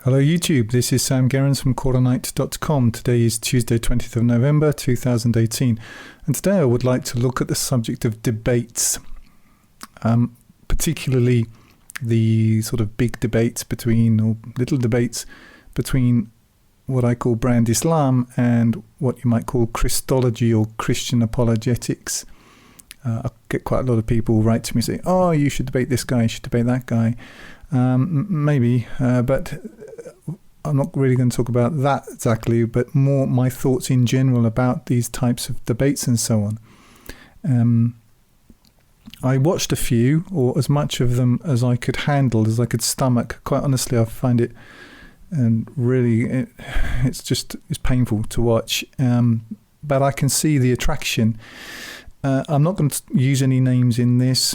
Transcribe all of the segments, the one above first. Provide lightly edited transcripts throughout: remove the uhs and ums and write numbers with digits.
Hello YouTube, this is Sam Gerrans from Quarternight.com. Today is Tuesday 20th of November 2018 and today I would like to look at the subject of debates, particularly the sort of big debates between, or little debates between what I call brand Islam and what you might call Christology or Christian apologetics. I get quite a lot of people write to me saying, oh, you should debate this guy, you should debate that guy. Maybe, but I'm not really going to talk about that exactly, but more my thoughts in general about these types of debates and so on. I watched a few, or as much of them as I could handle, as I could stomach. Quite honestly, I find it, and really, it's painful to watch. But I can see the attraction. I'm not going to use any names in this.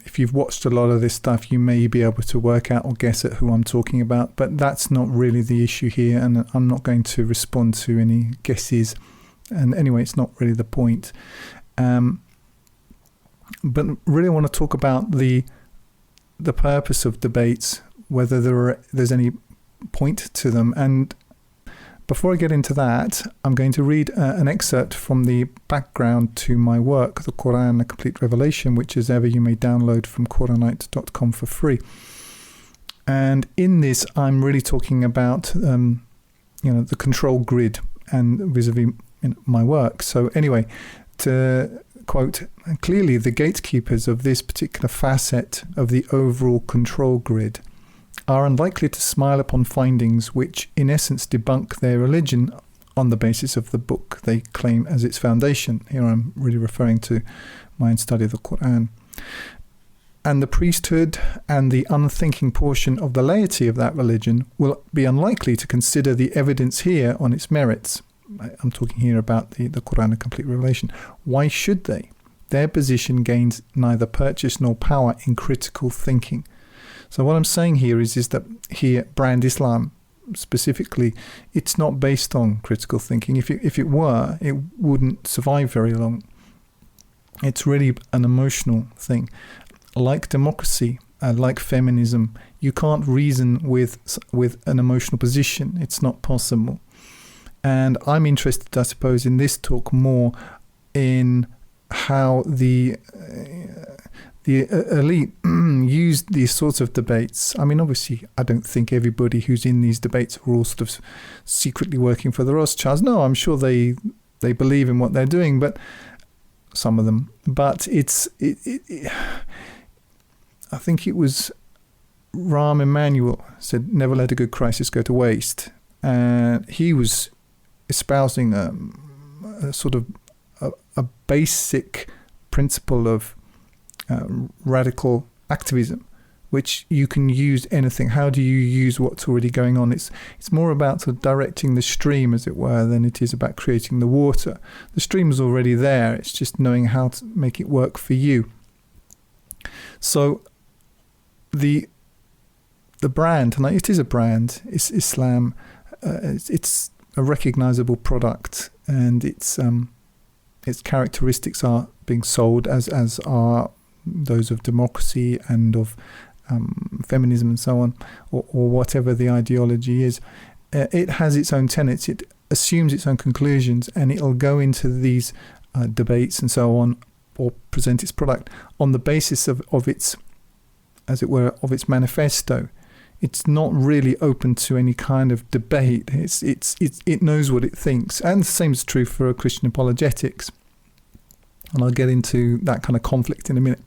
If you've watched a lot of this stuff, you may be able to work out or guess at who I'm talking about, but that's not really the issue here, and I'm not going to respond to any guesses. And anyway, it's not really the point. But really I want to talk about the purpose of debates, whether there's any point to them. And before I get into that, I'm going to read an excerpt from the background to my work, The Quran, A Complete Revelation, which as ever you may download from Quarternight.com for free. And in this, I'm really talking about, the control grid and vis-a-vis my work. So anyway, to quote, clearly the gatekeepers of this particular facet of the overall control grid are unlikely to smile upon findings which in essence debunk their religion on the basis of the book they claim as its foundation. Here I'm really referring to my own study of the Quran. And the priesthood and the unthinking portion of the laity of that religion will be unlikely to consider the evidence here on its merits. I'm talking here about the Quran, A Complete Revelation. Why should they? Their position gains neither purchase nor power in critical thinking. So what I'm saying here is that here, brand Islam specifically, it's not based on critical thinking. If it were, it wouldn't survive very long. It's really an emotional thing. Like democracy, like feminism, you can't reason with an emotional position. It's not possible. And I'm interested, I suppose, in this talk more in how the elite used these sorts of debates. I mean, obviously, I don't think everybody who's in these debates are all sort of secretly working for the Rothschilds. No, I'm sure they believe in what they're doing, but some of them. But I think it was Rahm Emanuel said, "Never let a good crisis go to waste," and he was espousing a sort of a basic principle of radical activism, which you can use anything. How do you use what's already going on? It's more about sort of directing the stream, as it were, than it is about creating the water. The stream is already there. It's just knowing how to make it work for you. So the brand, and it is a brand, it's Islam. It's a recognizable product, and its characteristics are being sold as are those of democracy and of feminism and so on, or whatever the ideology is. It has its own tenets, it assumes its own conclusions, and it'll go into these debates and so on, or present its product on the basis of its, as it were, of its manifesto. It's not really open to any kind of debate. It knows what it thinks, and the same is true for Christian apologetics. And I'll get into that kind of conflict in a minute.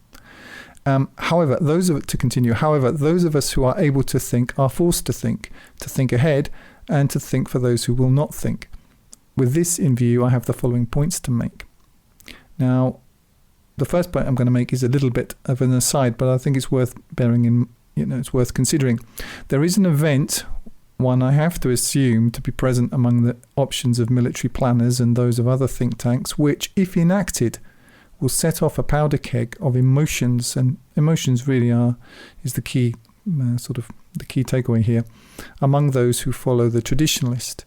However, those of us who are able to think are forced to think ahead, and to think for those who will not think. With this in view, I have the following points to make. Now, the first point I'm going to make is a little bit of an aside, but I think it's worth bearing in, it's worth considering. There is an event, one I have to assume to be present among the options of military planners and those of other think tanks, which, if enacted, will set off a powder keg of emotions, and emotions really is the key, the key takeaway here, among those who follow the Traditionalist.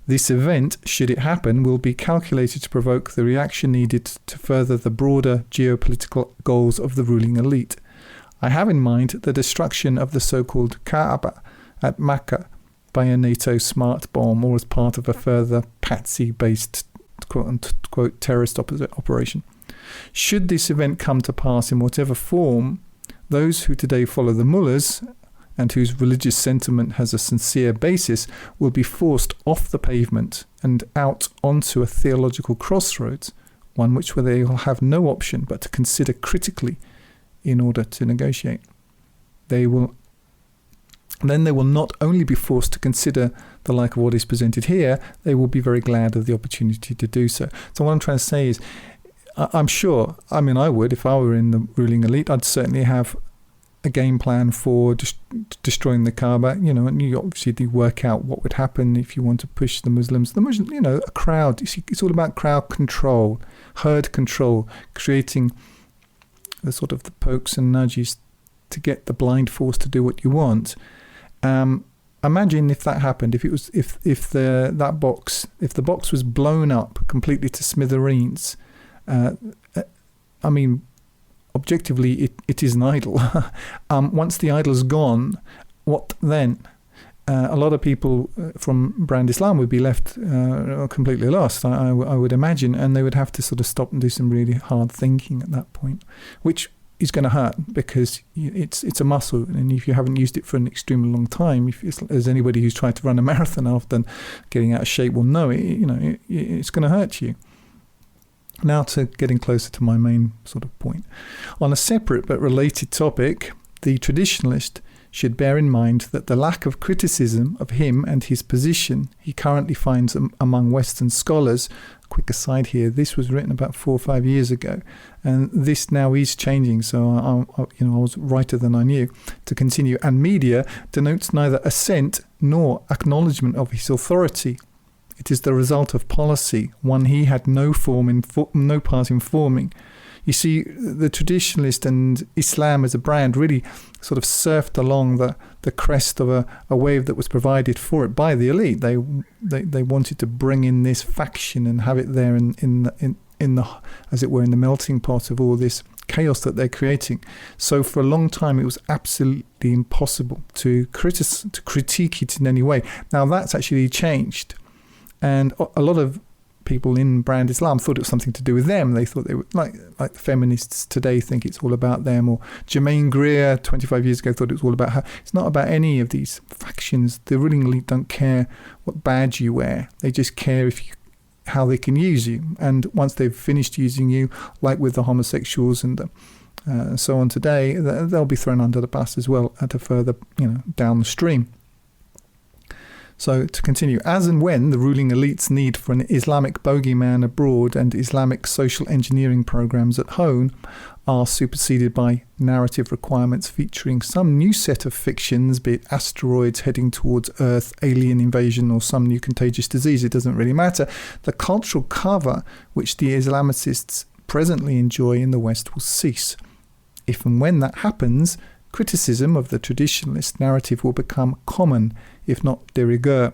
This event, should it happen, will be calculated to provoke the reaction needed to further the broader geopolitical goals of the ruling elite. I have in mind the destruction of the so-called kaʿaba at Makkah, by a NATO smart bomb or as part of a further patsy-based quote-unquote terrorist operation. Should this event come to pass in whatever form, those who today follow the mullahs and whose religious sentiment has a sincere basis will be forced off the pavement and out onto a theological crossroads, one where they will have no option but to consider critically in order to negotiate. They will not only be forced to consider the like of what is presented here, they will be very glad of the opportunity to do so. So what I'm trying to say is, I'm sure, I would, if I were in the ruling elite, I'd certainly have a game plan for destroying the kaʿaba, and you obviously do work out what would happen if you want to push the Muslims. A crowd, you see, it's all about crowd control, herd control, creating the sort of the pokes and nudges to get the blind force to do what you want. Imagine if that happened, if the box was blown up completely to smithereens. Objectively, it is an idol. Once the idol's gone, what then? A lot of people from brand Islam would be left completely lost, I would imagine, and they would have to sort of stop and do some really hard thinking at that point, which is going to hurt because it's a muscle, and if you haven't used it for an extremely long time, as anybody who's tried to run a marathon after getting out of shape will know, it's going to hurt you. Now to getting closer to my main sort of point. On a separate but related topic, the traditionalist should bear in mind that the lack of criticism of him and his position he currently finds among Western scholars. Quick aside here, this was written about 4 or 5 years ago, and this now is changing, so I was righter than I knew. To continue, and media denotes neither assent nor acknowledgement of his authority. It is the result of policy, one he had no part in forming. You see, the traditionalist and Islam as a brand really sort of surfed along the crest of a wave that was provided for it by the elite. They wanted to bring in this faction and have it there in the as it were in the melting pot of all this chaos that they're creating. So for a long time, it was absolutely impossible to critique it in any way. Now that's actually changed. And a lot of people in brand Islam thought it was something to do with them. They thought they were like the feminists today think it's all about them, or Germaine Greer 25 years ago thought it was all about her. It's not about any of these factions. The ruling elite don't care what badge you wear. They just care how they can use you. And once they've finished using you, like with the homosexuals and so on today, they'll be thrown under the bus as well at a further down the stream. So to continue, as and when the ruling elite's need for an Islamic bogeyman abroad and Islamic social engineering programs at home are superseded by narrative requirements featuring some new set of fictions, be it asteroids heading towards Earth, alien invasion, or some new contagious disease, it doesn't really matter. The cultural cover which the Islamicists presently enjoy in the West will cease. If and when that happens, criticism of the traditionalist narrative will become common, if not de rigueur.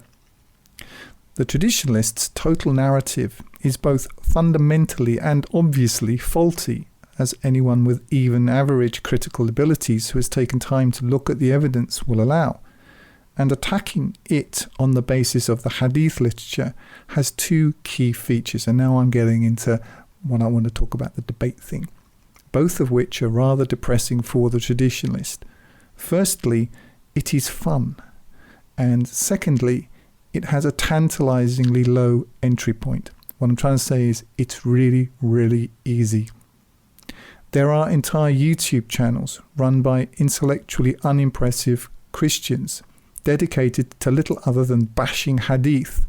The traditionalist's total narrative is both fundamentally and obviously faulty, as anyone with even average critical abilities who has taken time to look at the evidence will allow. And attacking it on the basis of the hadith literature has 2 key features, and now I'm getting into what I want to talk about, the debate thing, both of which are rather depressing for the traditionalist. Firstly, it is fun. And secondly, it has a tantalizingly low entry point. What I'm trying to say is it's really, really easy. There are entire YouTube channels run by intellectually unimpressive Christians dedicated to little other than bashing hadith,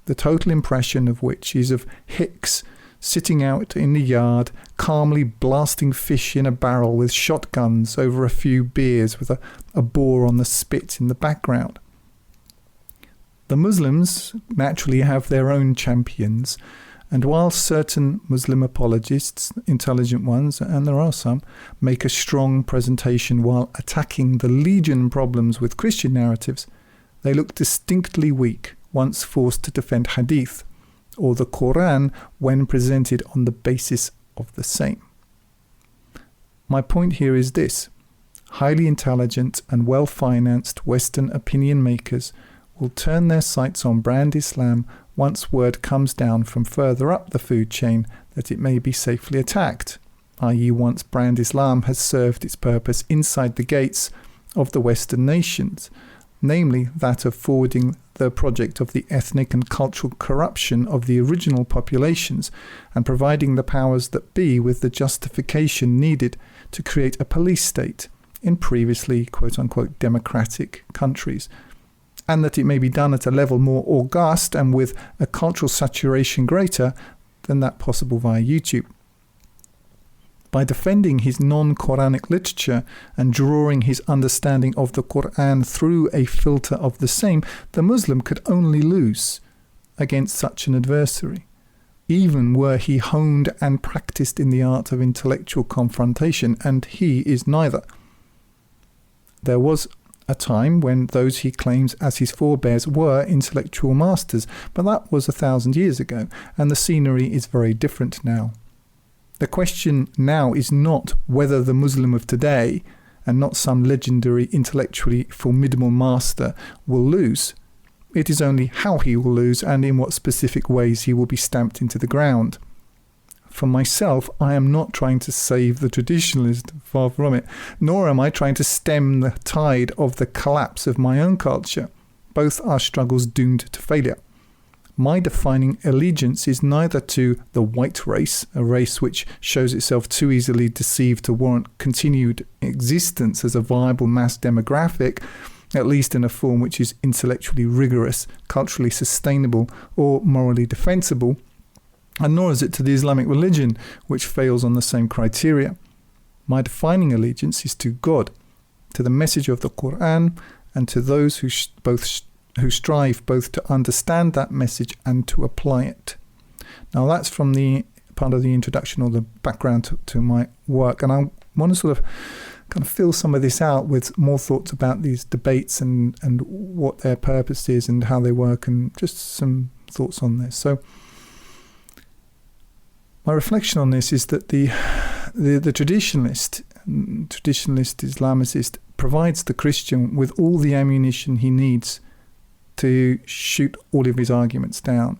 the total impression of which is of hicks sitting out in the yard, calmly blasting fish in a barrel with shotguns over a few beers with a boar on the spit in the background. The Muslims naturally have their own champions, and while certain Muslim apologists, intelligent ones, and there are some, make a strong presentation while attacking the legion problems with Christian narratives, they look distinctly weak once forced to defend hadith, or the Quran when presented on the basis of the same. My point here is this: highly intelligent and well-financed Western opinion makers will turn their sights on brand Islam once word comes down from further up the food chain that it may be safely attacked, i.e. once brand Islam has served its purpose inside the gates of the Western nations, namely that of forwarding the project of the ethnic and cultural corruption of the original populations and providing the powers that be with the justification needed to create a police state in previously quote-unquote democratic countries, and that it may be done at a level more august and with a cultural saturation greater than that possible via YouTube. By defending his non-Quranic literature and drawing his understanding of the Quran through a filter of the same, the Muslim could only lose against such an adversary, even were he honed and practiced in the art of intellectual confrontation, and he is neither. There was a time when those he claims as his forebears were intellectual masters, but that was 1,000 years ago, and the scenery is very different now. The question now is not whether the Muslim of today, and not some legendary intellectually formidable master, will lose. It is only how he will lose and in what specific ways he will be stamped into the ground. For myself, I am not trying to save the traditionalist, far from it, nor am I trying to stem the tide of the collapse of my own culture. Both are struggles doomed to failure. My defining allegiance is neither to the white race, a race which shows itself too easily deceived to warrant continued existence as a viable mass demographic, at least in a form which is intellectually rigorous, culturally sustainable, or morally defensible, and nor is it to the Islamic religion, which fails on the same criteria. My defining allegiance is to God, to the message of the Quran, and to those who strive both to understand that message and to apply it. Now that's from the part of the introduction or the background to my work, and I want to sort of kind of fill some of this out with more thoughts about these debates and what their purpose is and how they work, and just some thoughts on this. So my reflection on this is that the traditionalist Islamicist provides the Christian with all the ammunition he needs to shoot all of his arguments down.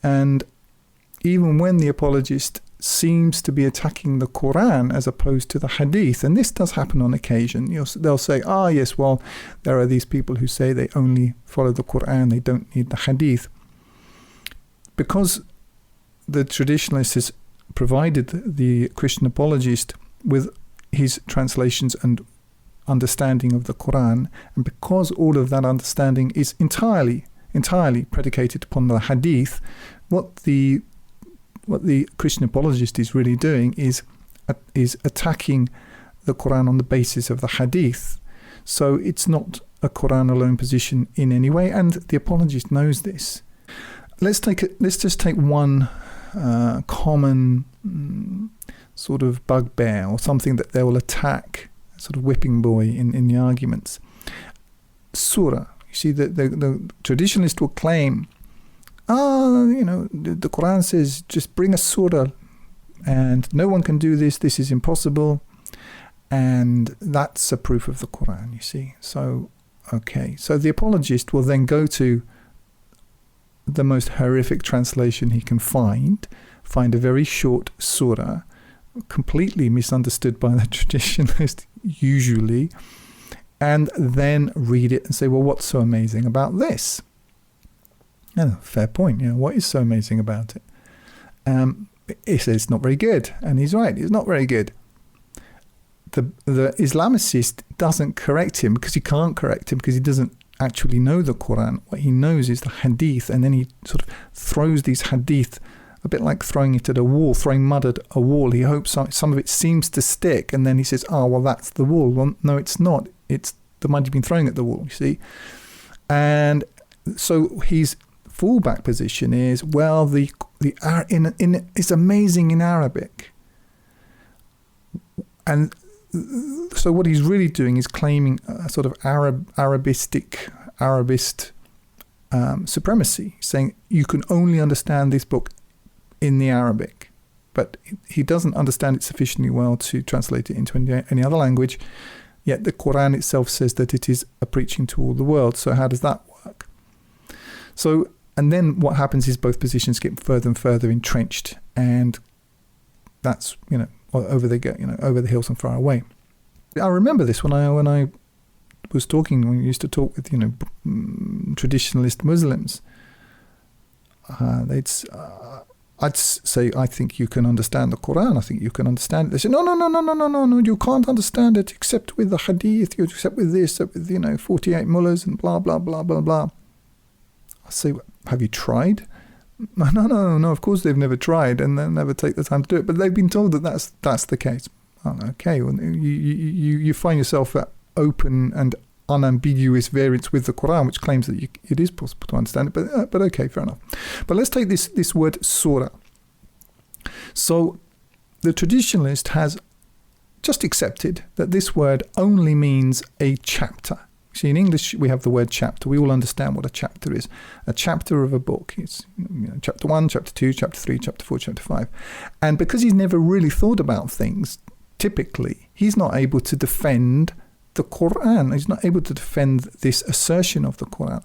And even when the apologist seems to be attacking the Quran as opposed to the Hadith, and this does happen on occasion, they'll say, yes, well, there are these people who say they only follow the Quran, they don't need the Hadith. Because the traditionalist has provided the Christian apologist with his translations and understanding of the Quran, and because all of that understanding is entirely predicated upon the Hadith, what the Christian apologist is really doing is attacking the Quran on the basis of the Hadith. So it's not a Quran alone position in any way, and the apologist knows this. Let's just take one common sort of bugbear, or something that they will attack, sort of whipping boy in the arguments. Surah. You see, the traditionalist will claim, the Quran says just bring a surah, and no one can do this. This is impossible, and that's a proof of the Quran. You see, so the apologist will then go to the most horrific translation he can find a very short surah, completely misunderstood by the traditionalist usually, and then read it and say, well, what's so amazing about this? Fair point. What is so amazing about it? He says it's not very good, and he's right, it's not very good. The Islamicist doesn't correct him, because he can't correct him, because he doesn't actually know the Quran. What he knows is the Hadith, and then he sort of throws these Hadith a bit like throwing it at a wall, throwing mud at a wall. He hopes some of it seems to stick, and then he says, well, that's the wall. Well, no, it's not. It's the mud you've been throwing at the wall, you see. And so his fallback position is, well, it's amazing in Arabic. And so what he's really doing is claiming a sort of Arabist supremacy, saying you can only understand this book in the Arabic, but he doesn't understand it sufficiently well to translate it into any other language, yet the Quran itself says that it is a preaching to all the world. So how does that work? So, and then what happens is both positions get further and further entrenched, and that's, over they go, over the hills and far away. I remember this when I was talking, when we used to talk with, traditionalist Muslims. I'd say, I think you can understand the Quran. I think you can understand it. They say, no, you can't understand it except with the hadith, except with this, except with, 48 mullahs and blah, blah, blah, blah, blah. I say, have you tried? No, of course they've never tried, and they'll never take the time to do it. But they've been told that that's the case. Oh, okay, well, you find yourself at open and unambiguous variance with the Quran, which claims that it is possible to understand it, but okay, fair enough. But let's take this word surah. So the traditionalist has just accepted that this word only means a chapter. See, in English we have the word chapter. We all understand what a chapter is. A chapter of a book. It's chapter 1, chapter 2, chapter 3, chapter 4, chapter 5. And because he's never really thought about things, typically he's not able to defend the Quran. He's not able to defend this assertion of the Quran.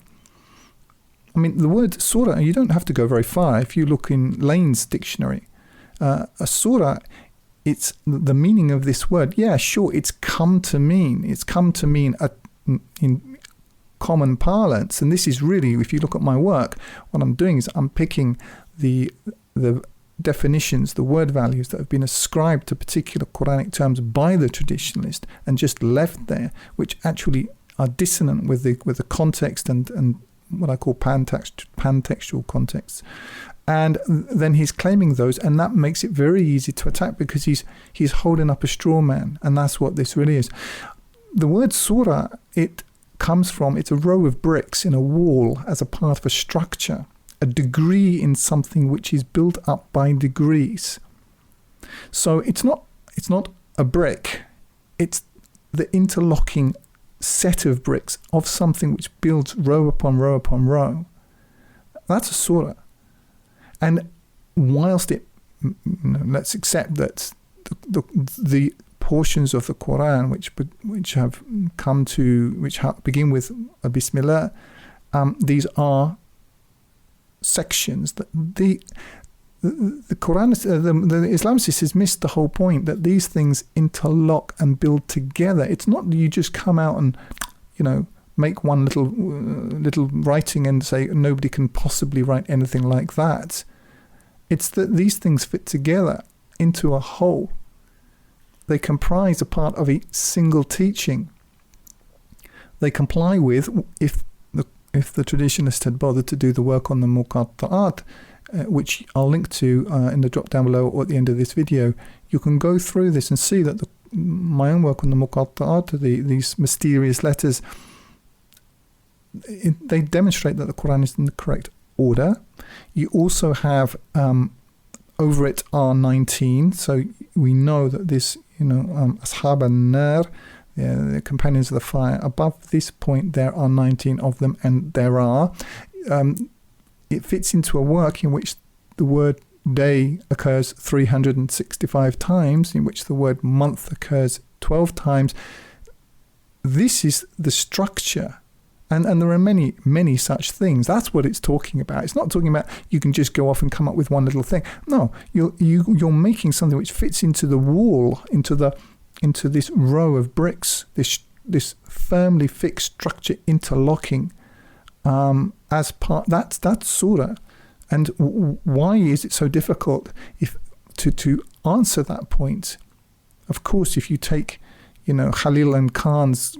I mean, the word surah, you don't have to go very far. If you look in Lane's dictionary, a surah, it's the meaning of this word. Yeah, sure, it's come to mean in common parlance. And this is really, if you look at my work, what I'm doing is I'm picking the definitions, the word values that have been ascribed to particular Quranic terms by the traditionalist and just left there, which actually are dissonant with the context and what I call pantextual contexts. And then he's claiming those, and that makes it very easy to attack because he's holding up a straw man, and that's what this really is. The word surah, it's a row of bricks in a wall as a part of a structure, a degree in something which is built up by degrees. So it's not a brick, it's the interlocking set of bricks of something which builds row upon row upon row. That's a surah. And whilst let's accept that the portions of the Quran which begin with a Bismillah, these are sections that the Quran, the Islamicists has missed the whole point that these things interlock and build together. It's not that you just come out and make one little writing and say nobody can possibly write anything like that. It's that these things fit together into a whole. They comprise a part of a single teaching. They comply with, if the traditionalist had bothered to do the work on the muqatta'at, which I'll link to in the drop down below or at the end of this video, you can go through this and see that my own work on the muqatta'at, these mysterious letters, they demonstrate that the Quran is in the correct order. You also have over it are 19, so we know that this, ashab an-nar, the companions of the fire, above this point there are 19 of them, and there are. It fits into a work in which the word day occurs 365 times, in which the word month occurs 12 times. This is the structure. And there are many, many such things. That's what it's talking about. It's not talking about you can just go off and come up with one little thing. No, you're making something which fits into the wall, into this row of bricks, this firmly fixed structure interlocking as part. That's surah. And why is it so difficult to answer that point? Of course, if you take Khalil and Khan's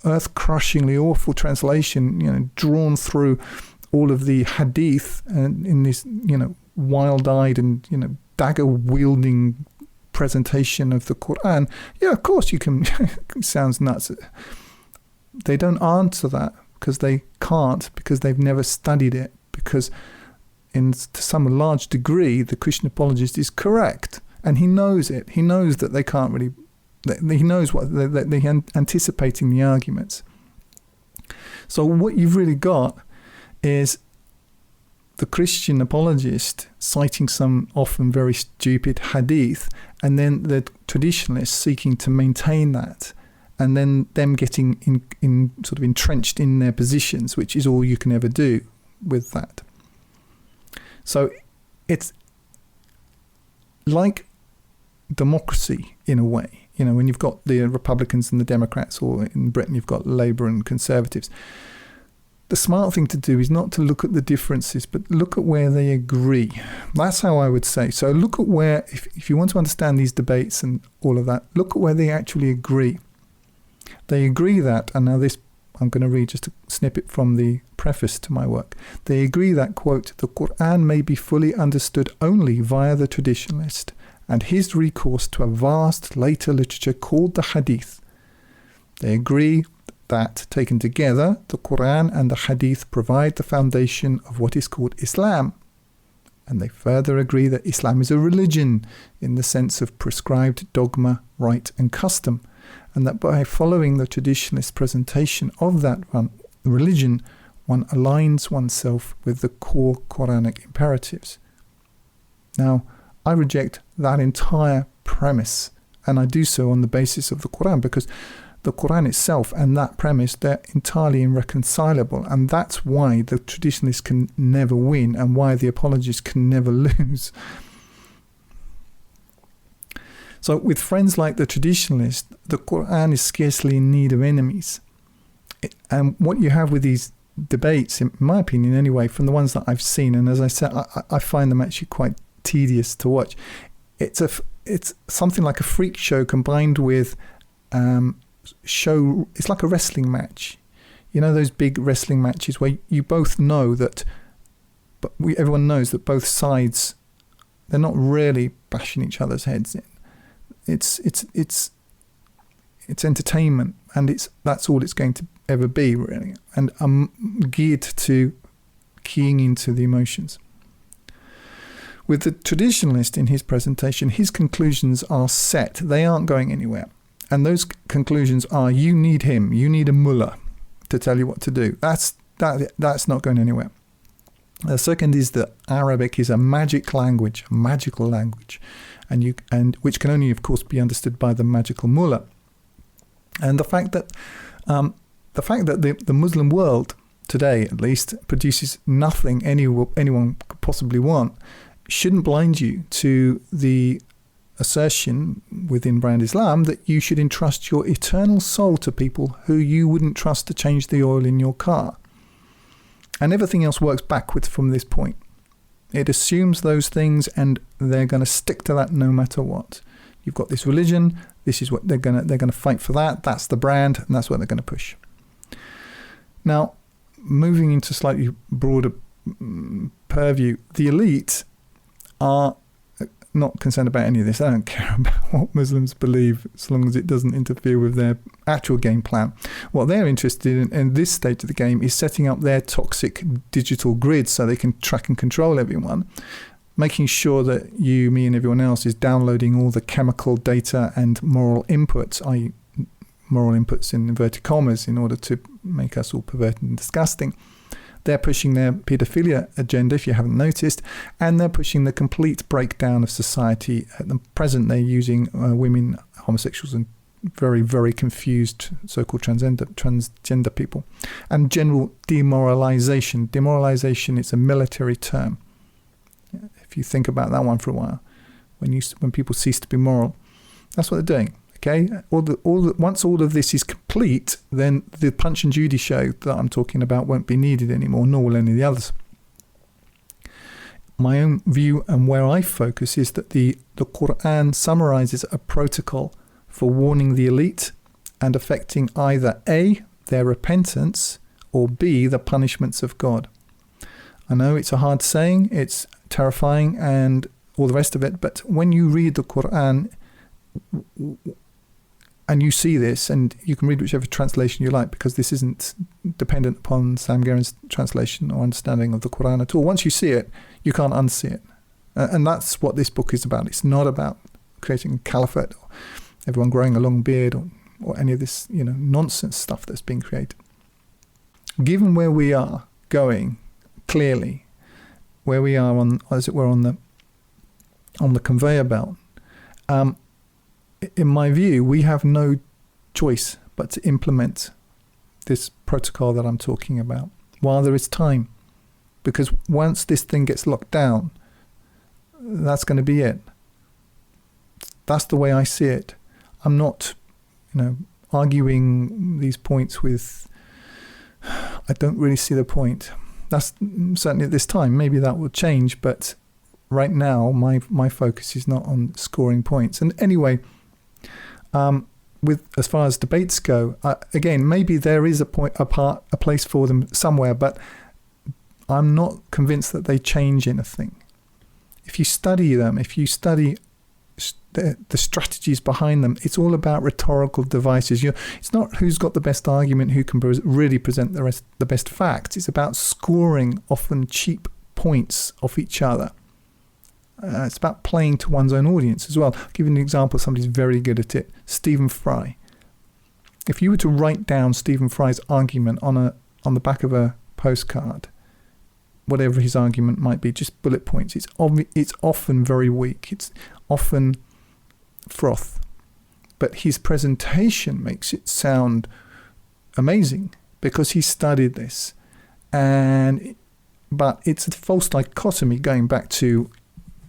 earth-crushingly awful translation, drawn through all of the hadith and in this, wild-eyed and dagger-wielding presentation of the Quran. Yeah, of course you can. It sounds nuts. They don't answer that because they can't, because they've never studied it. Because, to some large degree, the Christian apologist is correct, and he knows it. He knows that they can't really. He knows what they're anticipating the arguments. So what you've really got is the Christian apologist citing some often very stupid hadith, and then the traditionalist seeking to maintain that and then them getting in sort of entrenched in their positions, which is all you can ever do with that. So it's like democracy in a way. You know, when you've got the Republicans and the Democrats, or in Britain you've got Labour and Conservatives, the smart thing to do is not to look at the differences, but look at where they agree. That's how I would say. So look at where, if you want to understand these debates and all of that, look at where they actually agree. They agree that, and now this, I'm going to read just a snippet from the preface to my work. They agree that, quote, the Quran may be fully understood only via the traditionalist and his recourse to a vast later literature called the Hadith. They agree that, taken together, the Quran and the Hadith provide the foundation of what is called Islam. And they further agree that Islam is a religion in the sense of prescribed dogma, rite and custom, and that by following the traditionalist presentation of that religion, one aligns oneself with the core Quranic imperatives. Now, I reject that entire premise, and I do so on the basis of the Quran, because the Quran itself and that premise, they're entirely irreconcilable, and that's why the traditionalists can never win and why the apologists can never lose. So with friends like the traditionalists, the Quran is scarcely in need of enemies. And what you have with these debates, in my opinion anyway, from the ones that I've seen, and as I said, I find them actually quite tedious to watch. It's something like a freak show combined with it's like a wrestling match. You know, those big wrestling matches where you both know that, but everyone knows that both sides, they're not really bashing each other's heads in. It's entertainment, and that's all it's going to ever be, really. And I'm geared to keying into the emotions. With the traditionalist in his presentation, his conclusions are set. They aren't going anywhere. And those conclusions are, you need him, you need a mullah to tell you what to do. That's not going anywhere. The second is that Arabic is a magical language, and which can only, of course, be understood by the magical mullah. And the fact that the Muslim world today, at least, produces nothing anyone could possibly want, shouldn't blind you to the assertion within brand Islam that you should entrust your eternal soul to people who you wouldn't trust to change the oil in your car. And everything else works backwards from this point. It assumes those things, and they're going to stick to that no matter what. You've got this religion. This is what they're going to fight for. That's the brand, and that's what they're going to push. Now, moving into slightly broader purview, the elite are not concerned about any of this. I don't care about what Muslims believe as long as it doesn't interfere with their actual game plan. What they're interested in this stage of the game is setting up their toxic digital grid so they can track and control everyone, making sure that you, me and everyone else is downloading all the chemical data and moral inputs, i.e. moral inputs in inverted commas, in order to make us all perverted and disgusting. They're pushing their paedophilia agenda, if you haven't noticed, and they're pushing the complete breakdown of society. At the present, they're using women, homosexuals, and very, very confused so-called transgender people. And general demoralization. Demoralization is a military term. If you think about that one for a while, when people cease to be moral, that's what they're doing. Okay, once all of this is complete, then the Punch and Judy show that I'm talking about won't be needed anymore, nor will any of the others. My own view and where I focus is that the Quran summarizes a protocol for warning the elite and affecting either A, their repentance, or B, the punishments of God. I know it's a hard saying, it's terrifying and all the rest of it, but when you read the Quran, and you see this, and you can read whichever translation you like, because this isn't dependent upon Sam Guerin's translation or understanding of the Quran at all. Once you see it, you can't unsee it. And that's what this book is about. It's not about creating a caliphate or everyone growing a long beard or any of this, nonsense stuff that's being created. Given where we are going, clearly, where we are on, as it were, on the conveyor belt, in my view, we have no choice but to implement this protocol that I'm talking about while there is time. Because once this thing gets locked down, that's going to be it. That's the way I see it. I'm not, arguing these points with, I don't really see the point. That's certainly at this time. Maybe that will change, but right now my focus is not on scoring points. And anyway, with as far as debates go, again, maybe there is a place for them somewhere, but I'm not convinced that they change anything. If you study them, if you study the strategies behind them, it's all about rhetorical devices. It's not who's got the best argument, who can really present the best facts. It's about scoring often cheap points off each other. It's about playing to one's own audience as well. I'll give you an example. Somebody's very good at it. Stephen Fry. If you were to write down Stephen Fry's argument on the back of a postcard, whatever his argument might be, just bullet points, it's often very weak. It's often froth. But his presentation makes it sound amazing because he studied this. But it's a false dichotomy going back to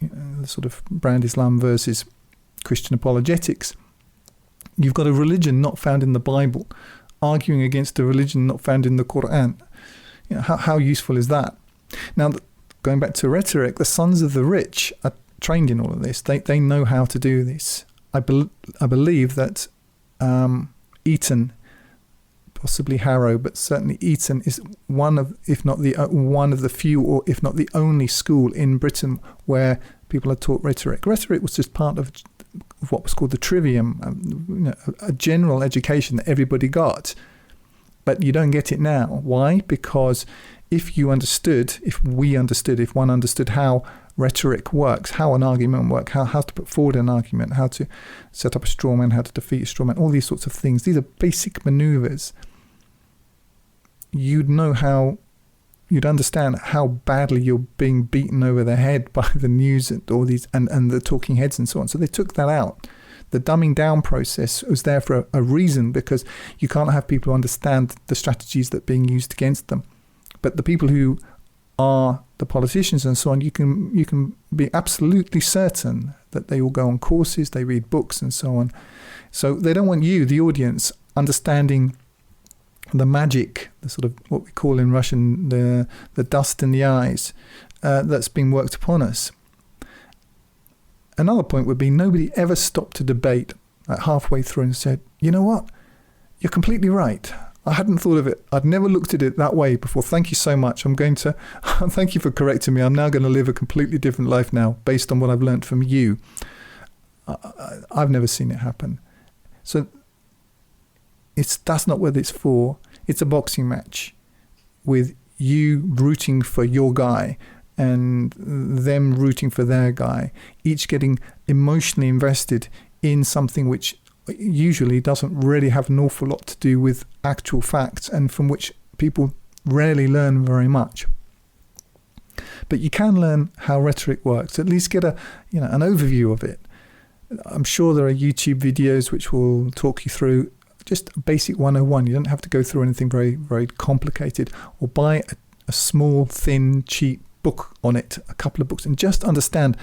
the sort of brand Islam versus Christian apologetics. You've got a religion not found in the Bible arguing against a religion not found in the Quran. How useful is that? Now, going back to rhetoric, the sons of the rich are trained in all of this. They know how to do this. I believe that Eton, possibly Harrow, but certainly Eton is one of the few, or if not the only school in Britain where people are taught rhetoric. Rhetoric was just part of what was called the trivium, a general education that everybody got. But you don't get it now. Why? Because if one understood how rhetoric works, how an argument works, how to put forward an argument, how to set up a straw man, how to defeat a straw man, all these sorts of things. These are basic maneuvers. You'd understand how badly you're being beaten over the head by the news and all these and the talking heads and so on. So they took that out. The dumbing down process was there for a reason, because you can't have people who understand the strategies that are being used against them. But the people who are the politicians and so on, you can be absolutely certain that they all go on courses, they read books and so on. So they don't want you, the audience, understanding the magic, the sort of what we call in Russian the dust in the eyes that's been worked upon us. Another point would be nobody ever stopped a debate halfway through and said, you know what, you're completely right. I hadn't thought of it. I'd never looked at it that way before. Thank you so much. Thank you for correcting me. I'm now going to live a completely different life now based on what I've learned from you. I've never seen it happen. So that's not what it's for. It's a boxing match with you rooting for your guy and them rooting for their guy, each getting emotionally invested in something which usually doesn't really have an awful lot to do with actual facts, and from which people rarely learn very much. But you can learn how rhetoric works, at least get an overview of it. I'm sure there are YouTube videos which will talk you through just a basic 101. You don't have to go through anything very, very complicated, or buy a small, thin, cheap book on it, a couple of books, and just understand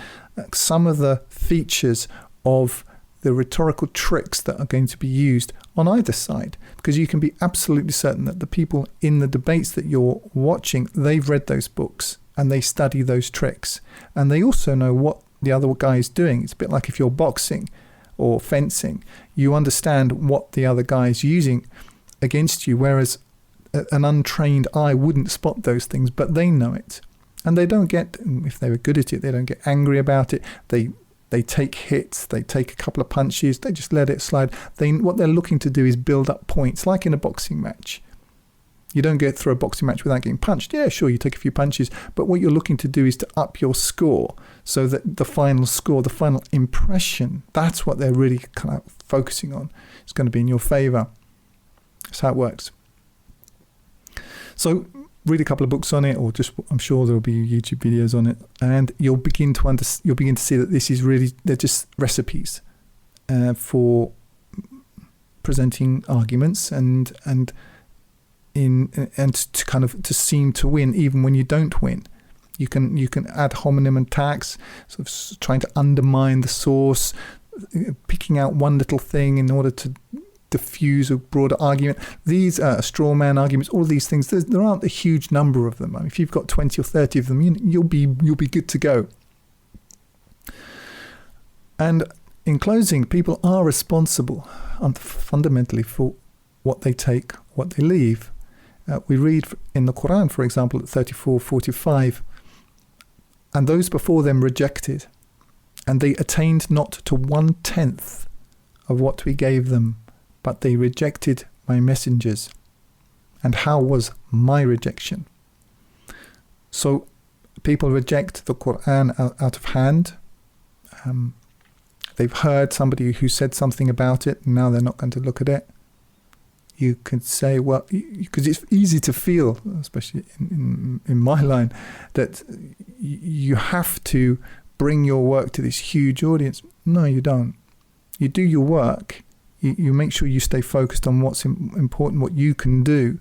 some of the features of the rhetorical tricks that are going to be used on either side, because you can be absolutely certain that the people in the debates that you're watching, they've read those books and they study those tricks, and they also know what the other guy is doing. It's a bit like if you're boxing or fencing, you understand what the other guy is using against you, whereas an untrained eye wouldn't spot those things, but they know it. And they don't get, if they were good at it, they don't get angry about it. They take hits, they take a couple of punches, they just let it slide. What they're looking to do is build up points, like in a boxing match. You don't get through a boxing match without getting punched. Yeah, sure, you take a few punches, but what you're looking to do is to up your score, so that the final score, the final impression, that's what they're really kind of focusing on. It's going to be in your favor. That's how it works. So read a couple of books on it, or just, I'm sure there'll be YouTube videos on it, and you'll begin to see that this is really, they're just recipes for presenting arguments and to kind of to seem to win even when you don't win. You can ad hominem attacks, sort of trying to undermine the source, picking out one little thing in order to diffuse a broader argument. These straw man arguments, all these things, there aren't a huge number of them. I mean, if you've got 20 or 30 of them, you'll be good to go. And in closing, people are responsible fundamentally for what they take, what they leave. We read in the Quran, for example, at 34:45, and those before them rejected, and they attained not to 1/10 of what we gave them, but they rejected my messengers. And how was my rejection? So people reject the Quran out of hand. They've heard somebody who said something about it, and now they're not going to look at it. You could say, well, because it's easy to feel, especially in my line, that you have to bring your work to this huge audience. No, you don't. You do your work. You make sure you stay focused on what's important, what you can do.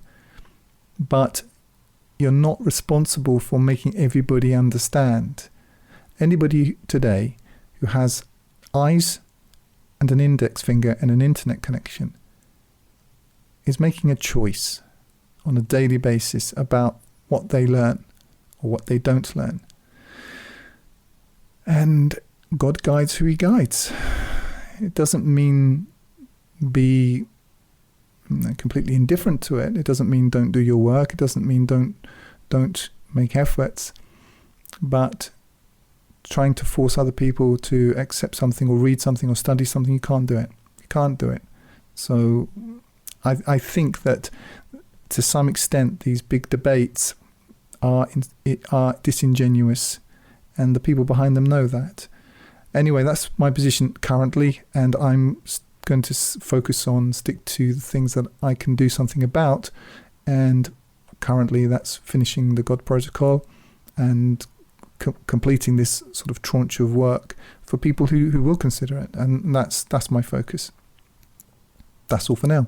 But you're not responsible for making everybody understand. Anybody today who has eyes and an index finger and an internet connection is making a choice on a daily basis about what they learn or what they don't learn. And God guides who he guides. It doesn't mean be completely indifferent to it. It doesn't mean don't do your work. It doesn't mean don't make efforts. But trying to force other people to accept something or read something or study something, you can't do it. You can't do it. So I think that to some extent these big debates are disingenuous, and the people behind them know that. Anyway, that's my position currently, and I'm going to stick to the things that I can do something about, and currently that's finishing the God Protocol and completing this sort of tranche of work for people who will consider it, and that's my focus. That's all for now.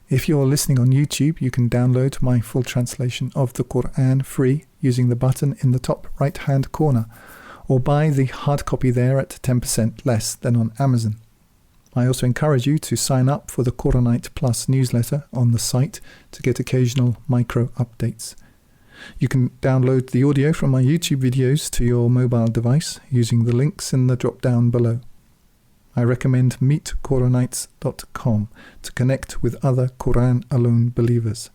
If you're listening on YouTube, you can download my full translation of the Quran free using the button in the top right hand corner, or buy the hard copy there at 10% less than on Amazon. I also encourage you to sign up for the Quranite Plus newsletter on the site to get occasional micro updates. You can download the audio from my YouTube videos to your mobile device using the links in the drop down below. I recommend meetquranites.com to connect with other Quran alone believers.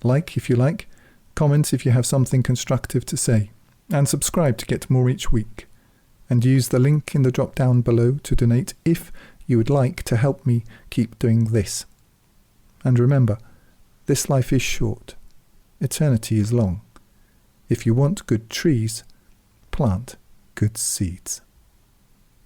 Like if you like, comment if you have something constructive to say, and subscribe to get more each week. And use the link in the drop down below to donate if you would like to help me keep doing this. And remember, this life is short. Eternity is long. If you want good trees, plant good seeds.